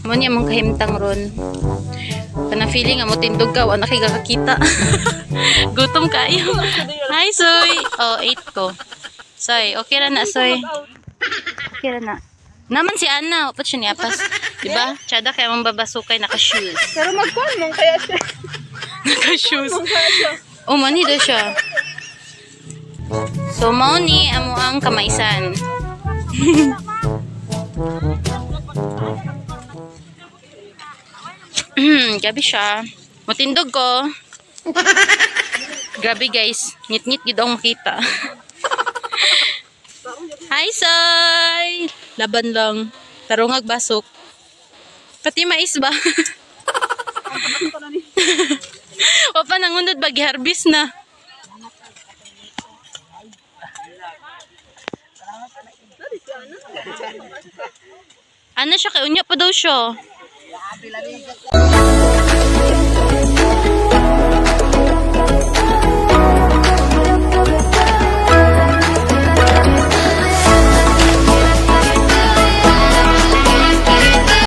Mo niya mong kahimtang ron. Kana feeling nga mo tindog ka, wala kay kakakita. Gutom kayo. Hi, Soy. Oh, 8 ko. Soy, okay ra na, Soy. Okay ra na. Naman si Ana, upat siya niyapas. Diba? Tsada kaya mong babasukay, naka-shoes. Pero magkuhan mong kaya siya. Naka-shoes. Oh, mani daw siya. So, mao ni amo ang kamaisan. Gabi siya. Matindog ko. Grabe guys. Ngit-ngit gid ang makita. Hi, Soy! Laban lang. Tarungag basok. Pati mais ba? O pa nangunod ba gi-harvest na? Ano siya? Kay unya pa daw siya.